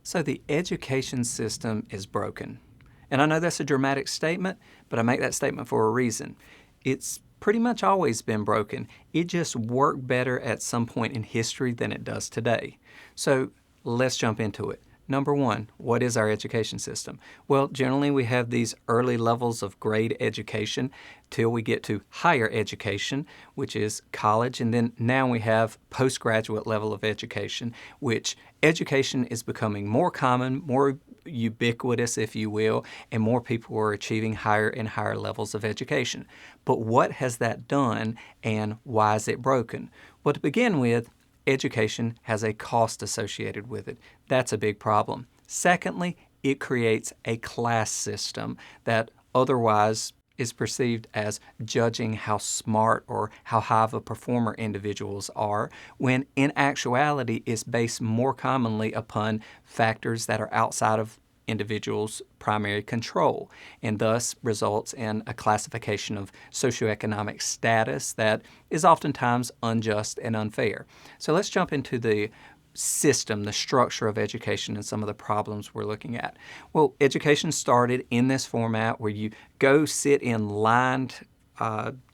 So the education system is broken. And I know that's a dramatic statement, but I make that statement for a reason. It's pretty much always been broken. It just worked better at some point in history than it does today. So let's jump into it. Number one, what is our education system? Well, generally we have these early levels of grade education till we get to higher education, which is college, and then now we have postgraduate level of education, which education is becoming more common, more ubiquitous, if you will, and more people are achieving higher and higher levels of education. But what has that done and why is it broken? Well, to begin with, education has a cost associated with it. That's a big problem. Secondly, it creates a class system that otherwise is perceived as judging how smart or how high of a performer individuals are, when in actuality is based more commonly upon factors that are outside of individuals' primary control, and thus results in a classification of socioeconomic status that is oftentimes unjust and unfair. So let's jump into the system, the structure of education, and some of the problems we're looking at. Well, education started in this format where you go sit in lined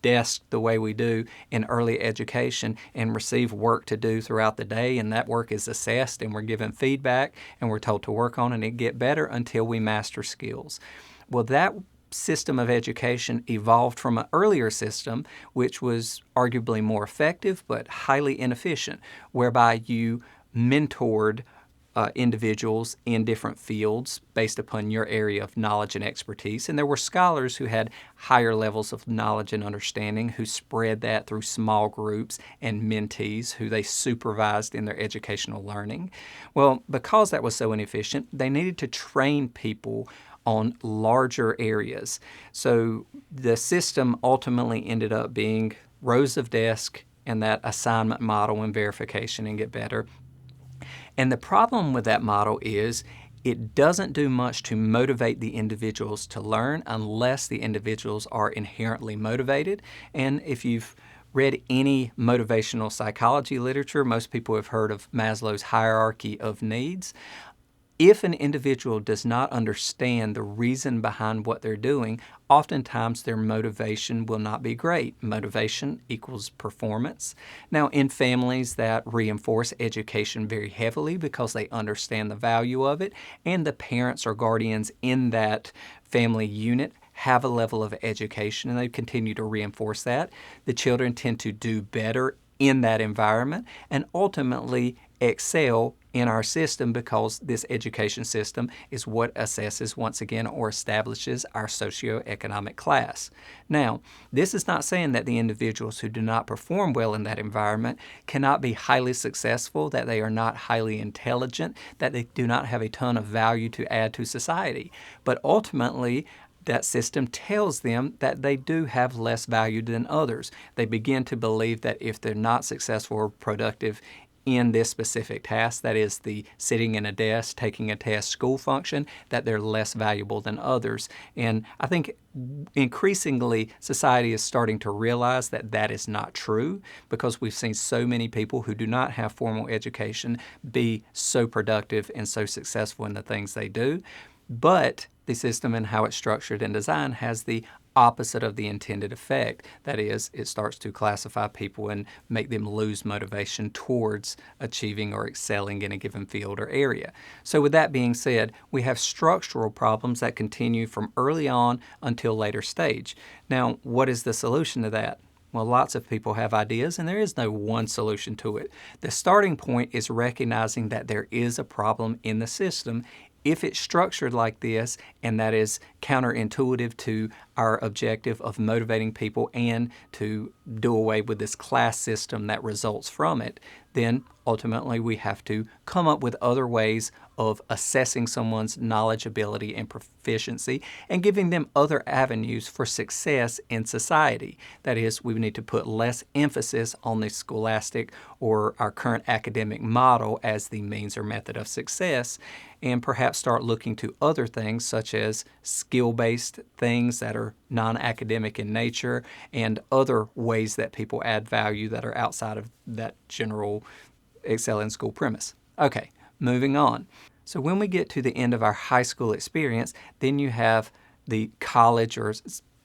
desk the way we do in early education and receive work to do throughout the day, and that work is assessed and we're given feedback and we're told to work on it and get better until we master skills. Well, that system of education evolved from an earlier system which was arguably more effective but highly inefficient, whereby you mentored individuals in different fields based upon your area of knowledge and expertise. And there were scholars who had higher levels of knowledge and understanding who spread that through small groups and mentees who they supervised in their educational learning. Well, because that was so inefficient, they needed to train people on larger areas. So the system ultimately ended up being rows of desks and that assignment model and verification and get better. And the problem with that model is it doesn't do much to motivate the individuals to learn unless the individuals are inherently motivated. And if you've read any motivational psychology literature, most people have heard of Maslow's hierarchy of needs. If an individual does not understand the reason behind what they're doing, oftentimes their motivation will not be great. Motivation equals performance. Now, in families that reinforce education very heavily because they understand the value of it, and the parents or guardians in that family unit have a level of education and they continue to reinforce that, the children tend to do better in that environment and ultimately excel in our system because this education system is what assesses once again or establishes our socioeconomic class. Now, this is not saying that the individuals who do not perform well in that environment cannot be highly successful, that they are not highly intelligent, that they do not have a ton of value to add to society. But ultimately, that system tells them that they do have less value than others. They begin to believe that if they're not successful or productive in this specific task, that is the sitting in a desk, taking a test school function, that they're less valuable than others. And I think increasingly society is starting to realize that that is not true because we've seen so many people who do not have formal education be so productive and so successful in the things they do. But the system and how it's structured and designed has the opposite of the intended effect. That is, it starts to classify people and make them lose motivation towards achieving or excelling in a given field or area. So with that being said, we have structural problems that continue from early on until later stage. Now, what is the solution to that? Well, lots of people have ideas, and there is no one solution to it. The starting point is recognizing that there is a problem in the system. If it's structured like this, and that is counterintuitive to our objective of motivating people and to do away with this class system that results from it, then ultimately we have to come up with other ways of assessing someone's knowledge, ability, and proficiency and giving them other avenues for success in society. That is, we need to put less emphasis on the scholastic or our current academic model as the means or method of success, and perhaps start looking to other things such as skill-based things that are non-academic in nature and other ways that people add value that are outside of that general excel in school premise. Okay, moving on. So when we get to the end of our high school experience, then you have the college or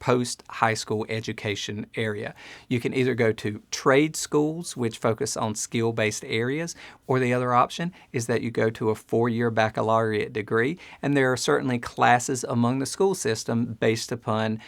post-high school education area. You can either go to trade schools, which focus on skill-based areas, or the other option is that you go to a 4-year baccalaureate degree, and there are certainly classes among the school system based upon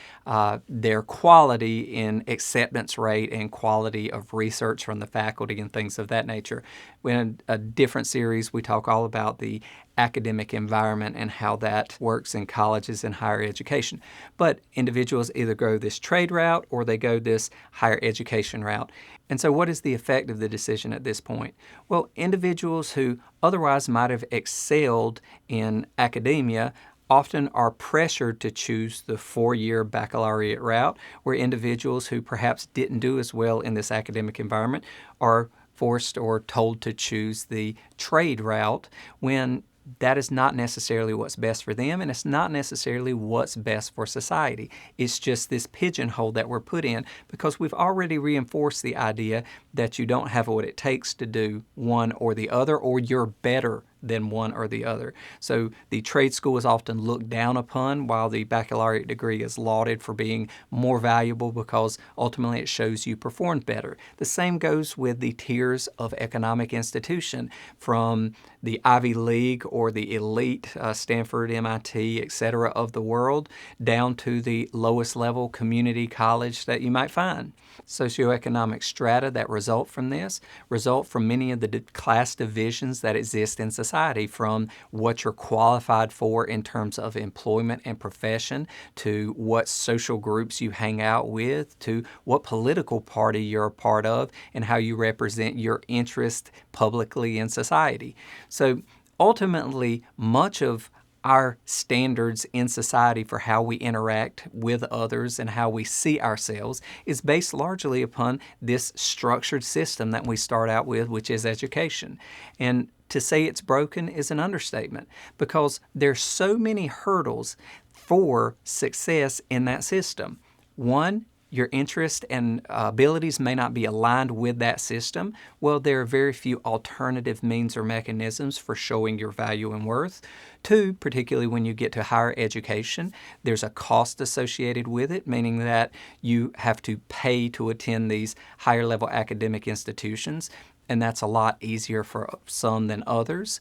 their quality in acceptance rate and quality of research from the faculty and things of that nature. In a different series, we talk all about the academic environment and how that works in colleges and higher education. But individuals either go this trade route or they go this higher education route. And so what is the effect of the decision at this point? Well, individuals who otherwise might have excelled in academia often are pressured to choose the 4-year baccalaureate route, where individuals who perhaps didn't do as well in this academic environment are forced or told to choose the trade route when that is not necessarily what's best for them, and it's not necessarily what's best for society. It's just this pigeonhole that we're put in because we've already reinforced the idea that you don't have what it takes to do one or the other, or you're better than one or the other. So the trade school is often looked down upon, while the baccalaureate degree is lauded for being more valuable because ultimately it shows you performed better. The same goes with the tiers of economic institution, from the Ivy League or the elite Stanford, MIT, etc. of the world, down to the lowest level community college that you might find. Socioeconomic strata that result from this result from many of the class divisions that exist in society, from what you're qualified for in terms of employment and profession, to what social groups you hang out with, to what political party you're a part of, and how you represent your interest publicly in society. So ultimately, much of our standards in society for how we interact with others and how we see ourselves is based largely upon this structured system that we start out with, which is education. And to say it's broken is an understatement, because there's so many hurdles for success in that system. One, your interest and abilities may not be aligned with that system. Well, there are very few alternative means or mechanisms for showing your value and worth. Two, particularly when you get to higher education, there's a cost associated with it, meaning that you have to pay to attend these higher level academic institutions, and that's a lot easier for some than others.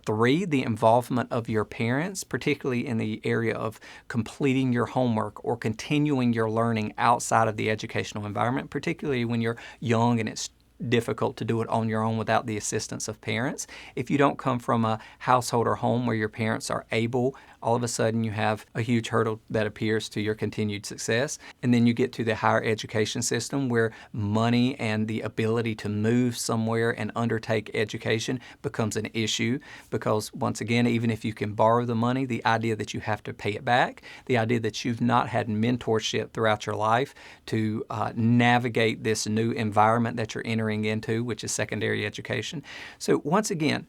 Three, the involvement of your parents, particularly in the area of completing your homework or continuing your learning outside of the educational environment, particularly when you're young and it's difficult to do it on your own without the assistance of parents. If you don't come from a household or home where your parents are able, all of a sudden you have a huge hurdle that appears to your continued success. And then you get to the higher education system, where money and the ability to move somewhere and undertake education becomes an issue, because once again, even if you can borrow the money, the idea that you have to pay it back, the idea that you've not had mentorship throughout your life to navigate this new environment that you're entering into, which is secondary education. So once again,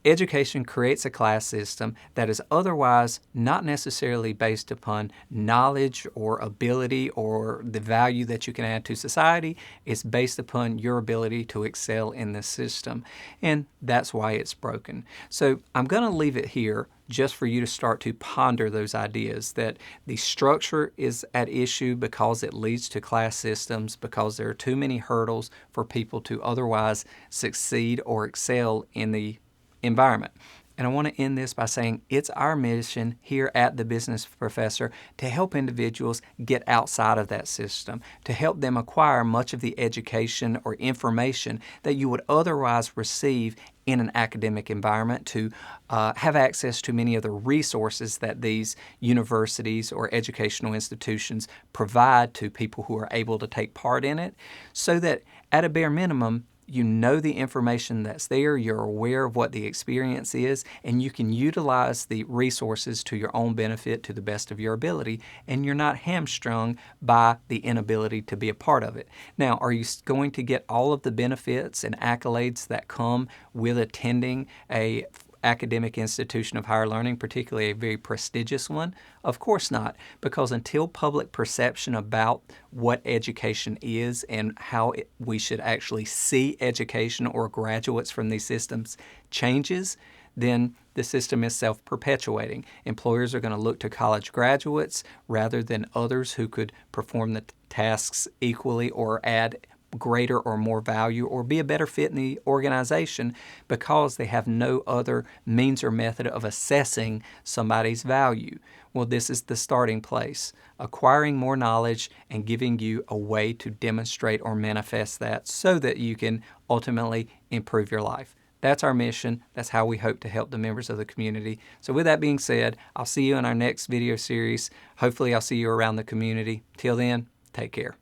education creates a class system that is otherwise not necessarily based upon knowledge or ability or the value that you can add to society. It's based upon your ability to excel in this system, and that's why it's broken. So I'm going to leave it here just for you to start to ponder those ideas, that the structure is at issue because it leads to class systems, because there are too many hurdles for people to otherwise succeed or excel in the environment. And I want to end this by saying it's our mission here at The Business Professor to help individuals get outside of that system, to help them acquire much of the education or information that you would otherwise receive in an academic environment, to have access to many of the resources that these universities or educational institutions provide to people who are able to take part in it, so that at a bare minimum, you know the information that's there, you're aware of what the experience is, and you can utilize the resources to your own benefit to the best of your ability, and you're not hamstrung by the inability to be a part of it. Now, are you going to get all of the benefits and accolades that come with attending a academic institution of higher learning, particularly a very prestigious one? Of course not, because until public perception about what education is and how we should actually see education or graduates from these systems changes, then the system is self-perpetuating. Employers are going to look to college graduates rather than others who could perform the tasks equally or add greater or more value or be a better fit in the organization because they have no other means or method of assessing somebody's value. Well, this is the starting place, acquiring more knowledge and giving you a way to demonstrate or manifest that so that you can ultimately improve your life. That's our mission. That's how we hope to help the members of the community. So with that being said, I'll see you in our next video series. Hopefully I'll see you around the community. Till then, take care.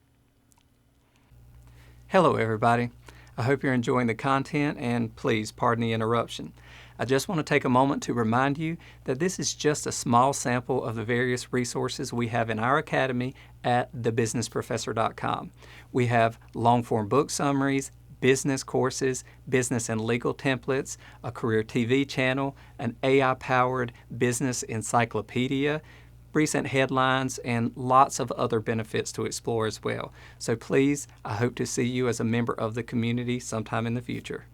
Hello everybody. I hope you're enjoying the content and please pardon the interruption. I just want to take a moment to remind you that this is just a small sample of the various resources we have in our academy at thebusinessprofessor.com. We have long-form book summaries, business courses, business and legal templates, a career TV channel, an AI-powered business encyclopedia, recent headlines, and lots of other benefits to explore as well. So please, I hope to see you as a member of the community sometime in the future.